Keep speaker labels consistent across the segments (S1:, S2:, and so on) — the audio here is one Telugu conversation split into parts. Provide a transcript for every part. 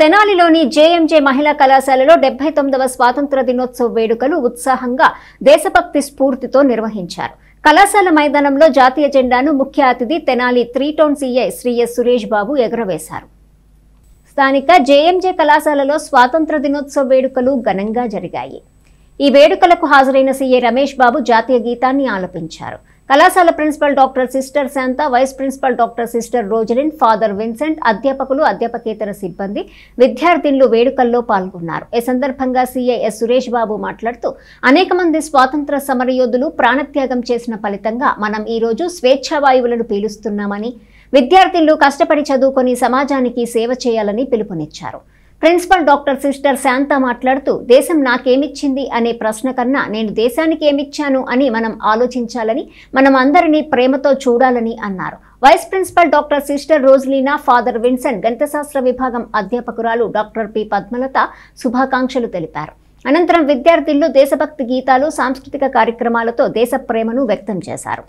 S1: తెనాలిలోని జేఎంజే మహిళా కళాశాలలో 79వ స్వాతంత్ర దినోత్సవ వేడుకలు ఉత్సాహంగా దేశభక్తి స్ఫూర్తితో నిర్వహించారు. కళాశాల మైదానంలో జాతీయ జెండాను ముఖ్య అతిథి Tenali 3 town CI Shri S Suresh Babu ఎగురవేశారు. స్థానిక జేఎంజే కళాశాలలో స్వాతంత్ర దినోత్సవ వేడుకలు ఘనంగా జరిగాయి. ఈ వేడుకలకు హాజరైన సీఐ రమేష్ బాబు జాతీయ గీతాన్ని ఆలపించారు. కళాశాల principal doctor sister Shanta, vice principal doctor sister Rosaline, father Vincent, అధ్యాపకులు, అధ్యాపకేతర సిబ్బంది, విద్యార్థినులు వేడుకల్లో పాల్గొన్నారు. ఈ సందర్భంగా సీఐ ఎస్ సురేష్ బాబు మాట్లాడుతూ, అనేక మంది స్వాతంత్ర సమరయోధులు ప్రాణత్యాగం చేసిన ఫలితంగా మనం ఈ రోజు స్వేచ్ఛావాయువులను పీలుస్తున్నామని, విద్యార్థినులు కష్టపడి చదువుకొని సమాజానికి సేవ చేయాలని పిలుపునిచ్చారు. ప్రిన్సిపల్ డాక్టర్ సిస్టర్ శాంత మాట్లాడుతూ, దేశం నాకేమిచ్చింది అనే ప్రశ్న కన్నా నేను దేశానికి ఏమిచ్చాను అని మనం ఆలోచించాలని, మనం అందరినీ ప్రేమతో చూడాలని అన్నారు. Vice principal doctor sister Rosalina, father Vincent, గణితశాస్త్ర విభాగం అధ్యాపకురాలు డాక్టర్ పి పద్మలత శుభాకాంక్షలు తెలిపారు. అనంతరం విద్యార్థులు దేశభక్తి గీతాలు, సాంస్కృతిక కార్యక్రమాలతో దేశ ప్రేమను వ్యక్తం చేశారు.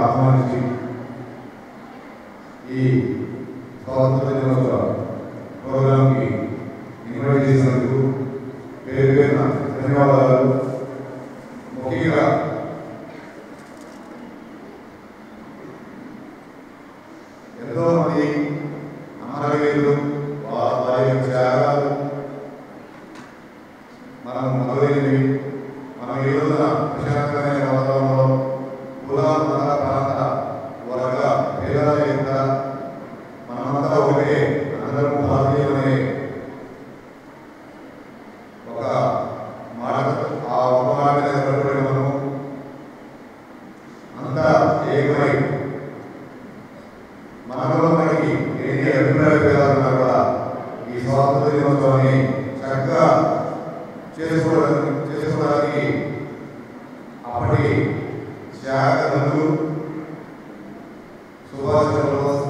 S2: ఆహ్వానించి ఈ స్వాతంత్ర దినోత్సవ ప్రోగ్రాంకి ఇన్వైట్ చేసినందుకు పేరు పేరున ధన్యవాదాలు. ముఖ్యంగా ఎంతో మంది అమరవీరులు వారి యొక్క త్యాగాలు మనం మొదలైనవి. మనం ఈ రోజున ప్రశాంతమైన వాతావరణంలో కుల, మత, ప్రాంత, వర్గ భేదాల యొక్క మనమంతా ఒకటే, అందరూ భారతీయులనే ఒక మాట, ఆ ఒక మాట నిలబడి మనము అంతా ఏకమై మనలో మనకి ఎన్ని అభిప్రాయ భేదాలున్నా కూడా ఈ స్వాతంత్ర దినోత్సవాన్ని చక్కగా చేసుకోవడానికి అప్పటి త్యాగదనులు సుభాష్ చంద్రబోస్,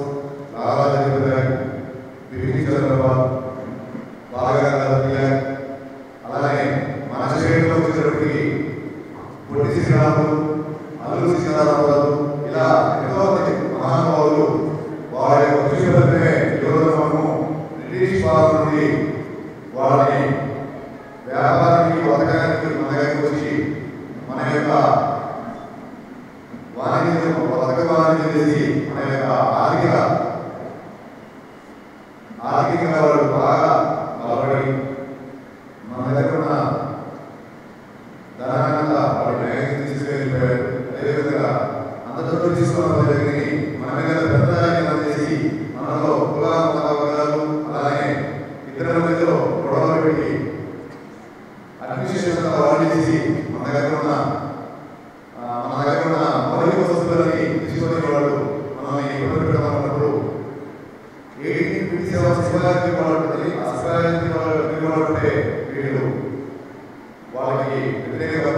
S2: లాలా లజపతి రాయ్, బిపిన్ చంద్రపాల్, బాలగంగాధర్ తిలక్, అలానే మన స్టేట్లో వచ్చేటప్పటికి పొట్టి శ్రీరాములు, అల్లు సీతారామరాజు, ఇలా ఎంతో మంది మహానుభావులు వారి యొక్క కృషి ఫలితమే ఈరోజు మనము బ్రిటిష్ పాలన నుండి వాళ్ళని వ్యాపారానికి బతకడానికి మన దగ్గరికి వచ్చి మన యొక్క వాణిజ్యం చేసి మన యొక్క ఆర్థికంగా వాళ్ళు బాగా బలపడి మన దగ్గర ఉన్న ధనాన్నంతా వాళ్ళు బ్యాంకు తీసుకెళ్ళిపోయారు. అదేవిధంగా అందరితో తీసుకున్న దగ్గరికి మన మీద పెద్ద చేసి మనలో కుల, మత వర్గాలు, అలానే ఇతరుల మధ్యలో గొడవలు పెట్టి అడ్మినిస్ట్రేషన్ వాళ్ళు చేసి మన దగ్గర ఉన్న మౌలిక వస్తువులని తీసుకొని వాళ్ళు మనం ఇబ్బంది పెడతామన్నప్పుడు 1857 శివాజీ వాళ్ళంటే అసహాయంగా వీళ్ళు వాళ్ళకి వ్యతిరేకంగా